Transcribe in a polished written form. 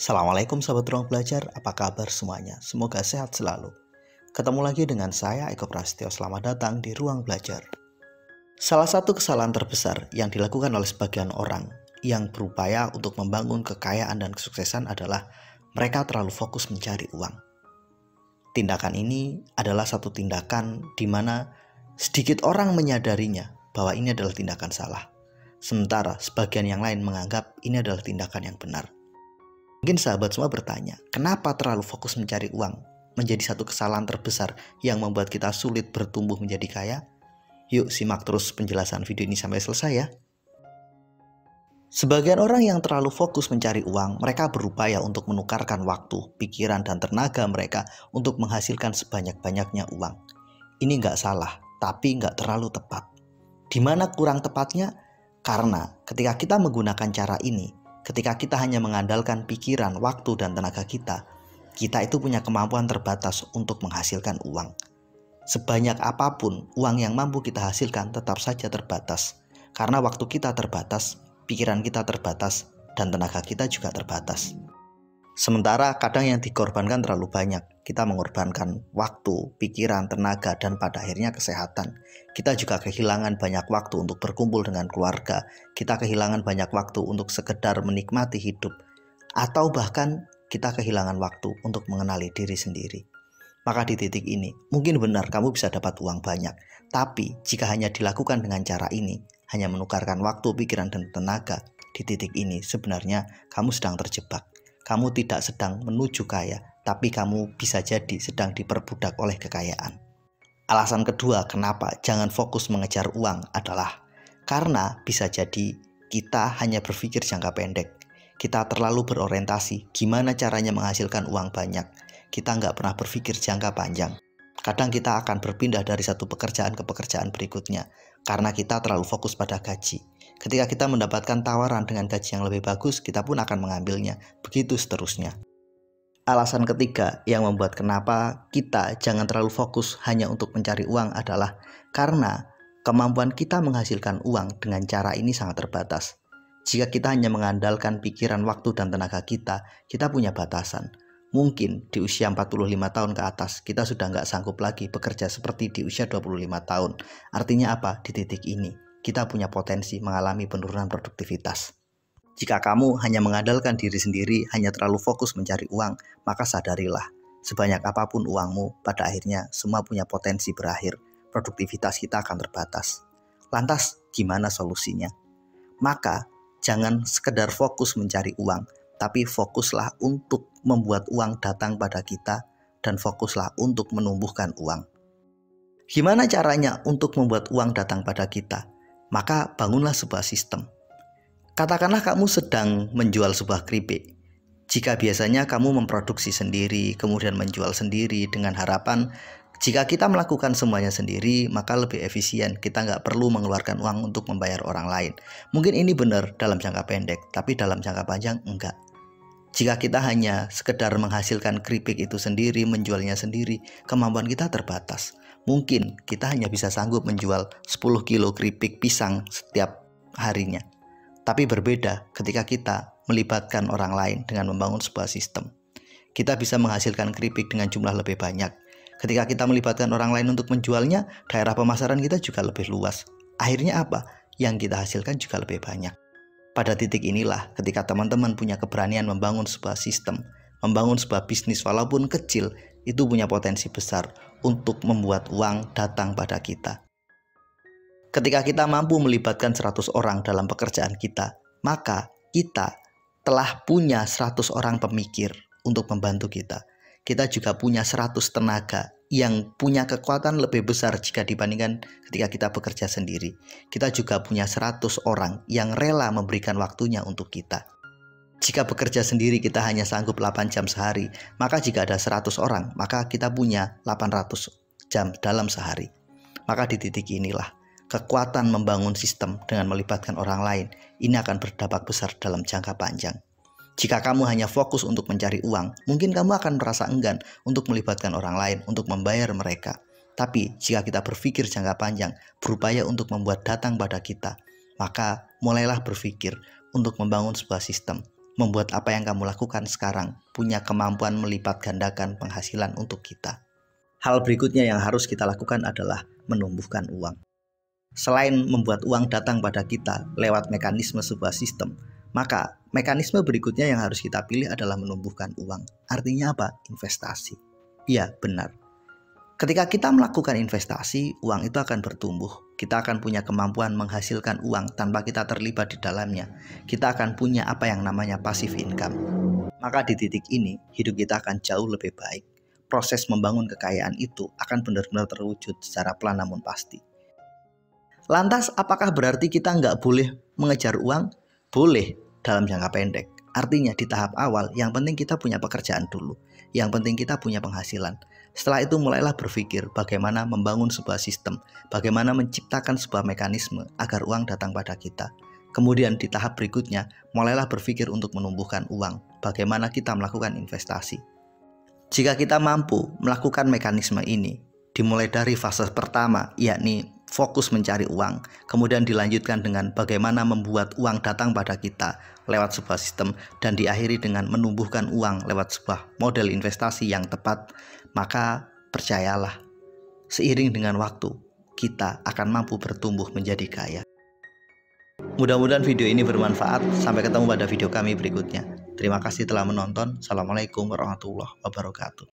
Assalamualaikum sahabat ruang belajar, apa kabar semuanya? Semoga sehat selalu. Ketemu lagi dengan saya Eko Prasetyo, selamat datang di ruang belajar. Salah satu kesalahan terbesar yang dilakukan oleh sebagian orang yang berupaya untuk membangun kekayaan dan kesuksesan adalah mereka terlalu fokus mencari uang. Tindakan ini adalah satu tindakan di mana sedikit orang menyadarinya bahwa ini adalah tindakan salah. Sementara sebagian yang lain menganggap ini adalah tindakan yang benar. Mungkin sahabat semua bertanya, kenapa terlalu fokus mencari uang menjadi satu kesalahan terbesar yang membuat kita sulit bertumbuh menjadi kaya? Yuk simak terus penjelasan video ini sampai selesai ya. Sebagian orang yang terlalu fokus mencari uang, mereka berupaya untuk menukarkan waktu, pikiran, dan tenaga mereka untuk menghasilkan sebanyak-banyaknya uang. Ini nggak salah, tapi nggak terlalu tepat. Di mana kurang tepatnya? Karena ketika kita menggunakan cara ini, ketika kita hanya mengandalkan pikiran, waktu, dan tenaga kita itu punya kemampuan terbatas untuk menghasilkan uang. Sebanyak apapun uang yang mampu kita hasilkan tetap saja terbatas. Karena waktu kita terbatas, pikiran kita terbatas, dan tenaga kita juga terbatas. Sementara kadang yang dikorbankan terlalu banyak. Kita mengorbankan waktu, pikiran, tenaga, dan pada akhirnya kesehatan. Kita juga kehilangan banyak waktu untuk berkumpul dengan keluarga. Kita kehilangan banyak waktu untuk sekedar menikmati hidup. Atau bahkan kita kehilangan waktu untuk mengenali diri sendiri. Maka di titik ini, mungkin benar kamu bisa dapat uang banyak. Tapi jika hanya dilakukan dengan cara ini, hanya menukarkan waktu, pikiran, dan tenaga, di titik ini sebenarnya kamu sedang terjebak. Kamu tidak sedang menuju kaya, tapi kamu bisa jadi sedang diperbudak oleh kekayaan. Alasan kedua kenapa jangan fokus mengejar uang adalah karena bisa jadi kita hanya berpikir jangka pendek. Kita terlalu berorientasi gimana caranya menghasilkan uang banyak. Kita nggak pernah berpikir jangka panjang. Kadang kita akan berpindah dari satu pekerjaan ke pekerjaan berikutnya karena kita terlalu fokus pada gaji. Ketika kita mendapatkan tawaran dengan gaji yang lebih bagus, kita pun akan mengambilnya. Begitu seterusnya. Alasan ketiga yang membuat kenapa kita jangan terlalu fokus hanya untuk mencari uang adalah karena kemampuan kita menghasilkan uang dengan cara ini sangat terbatas. Jika kita hanya mengandalkan pikiran, waktu, dan tenaga kita punya batasan. Mungkin di usia 45 tahun ke atas kita sudah nggak sanggup lagi bekerja seperti di usia 25 tahun. Artinya apa? Di titik ini kita punya potensi mengalami penurunan produktivitas. Jika kamu hanya mengandalkan diri sendiri, hanya terlalu fokus mencari uang, maka sadarilah, sebanyak apapun uangmu, pada akhirnya semua punya potensi berakhir. Produktivitas kita akan terbatas. Lantas, gimana solusinya? Maka, jangan sekedar fokus mencari uang, tapi fokuslah untuk membuat uang datang pada kita, dan fokuslah untuk menumbuhkan uang. Gimana caranya untuk membuat uang datang pada kita? Maka bangunlah sebuah sistem. Katakanlah kamu sedang menjual sebuah keripik. Jika biasanya kamu memproduksi sendiri, kemudian menjual sendiri dengan harapan jika kita melakukan semuanya sendiri, maka lebih efisien. Kita nggak perlu mengeluarkan uang untuk membayar orang lain. Mungkin ini benar dalam jangka pendek, tapi dalam jangka panjang enggak. Jika kita hanya sekedar menghasilkan keripik itu sendiri, menjualnya sendiri, kemampuan kita terbatas. Mungkin kita hanya bisa sanggup menjual 10 kilo keripik pisang setiap harinya. Tapi berbeda ketika kita melibatkan orang lain dengan membangun sebuah sistem. Kita bisa menghasilkan keripik dengan jumlah lebih banyak. Ketika kita melibatkan orang lain untuk menjualnya, daerah pemasaran kita juga lebih luas. Akhirnya apa? Yang kita hasilkan juga lebih banyak. Pada titik inilah ketika teman-teman punya keberanian membangun sebuah sistem, membangun sebuah bisnis walaupun kecil, itu punya potensi besar untuk membuat uang datang pada kita. Ketika kita mampu melibatkan 100 orang dalam pekerjaan kita, maka kita telah punya 100 orang pemikir untuk membantu kita. Kita juga punya 100 tenaga yang punya kekuatan lebih besar jika dibandingkan ketika kita bekerja sendiri. Kita juga punya 100 orang yang rela memberikan waktunya untuk kita. Jika bekerja sendiri kita hanya sanggup 8 jam sehari, maka jika ada 100 orang, maka kita punya 800 jam dalam sehari. Maka di titik inilah kekuatan membangun sistem dengan melibatkan orang lain ini akan berdampak besar dalam jangka panjang. Jika kamu hanya fokus untuk mencari uang, mungkin kamu akan merasa enggan untuk melibatkan orang lain, untuk membayar mereka. Tapi jika kita berpikir jangka panjang, berupaya untuk membuat datang pada kita, maka mulailah berpikir untuk membangun sebuah sistem. membuat apa yang kamu lakukan sekarang punya kemampuan melipat gandakan penghasilan untuk kita. Hal berikutnya yang harus kita lakukan adalah menumbuhkan uang. Selain membuat uang datang pada kita lewat mekanisme sebuah sistem, maka mekanisme berikutnya yang harus kita pilih adalah menumbuhkan uang. Artinya apa? Investasi. Iya, benar. Ketika kita melakukan investasi, uang itu akan bertumbuh. Kita akan punya kemampuan menghasilkan uang tanpa kita terlibat di dalamnya. Kita akan punya apa yang namanya passive income. Maka di titik ini, hidup kita akan jauh lebih baik. Proses membangun kekayaan itu akan benar-benar terwujud secara pelan namun pasti. Lantas, apakah berarti kita nggak boleh mengejar uang? Boleh dalam jangka pendek. Artinya di tahap awal, yang penting kita punya pekerjaan dulu. Yang penting kita punya penghasilan. Setelah itu mulailah berpikir bagaimana membangun sebuah sistem, bagaimana menciptakan sebuah mekanisme agar uang datang pada kita. Kemudian di tahap berikutnya, mulailah berpikir untuk menumbuhkan uang, bagaimana kita melakukan investasi. Jika kita mampu melakukan mekanisme ini, dimulai dari fase pertama, yakni fokus mencari uang, kemudian dilanjutkan dengan bagaimana membuat uang datang pada kita lewat sebuah sistem, dan diakhiri dengan menumbuhkan uang lewat sebuah model investasi yang tepat, maka percayalah, seiring dengan waktu, kita akan mampu bertumbuh menjadi kaya. Mudah-mudahan video ini bermanfaat. Sampai ketemu pada video kami berikutnya. Terima kasih telah menonton. Assalamualaikum warahmatullahi wabarakatuh.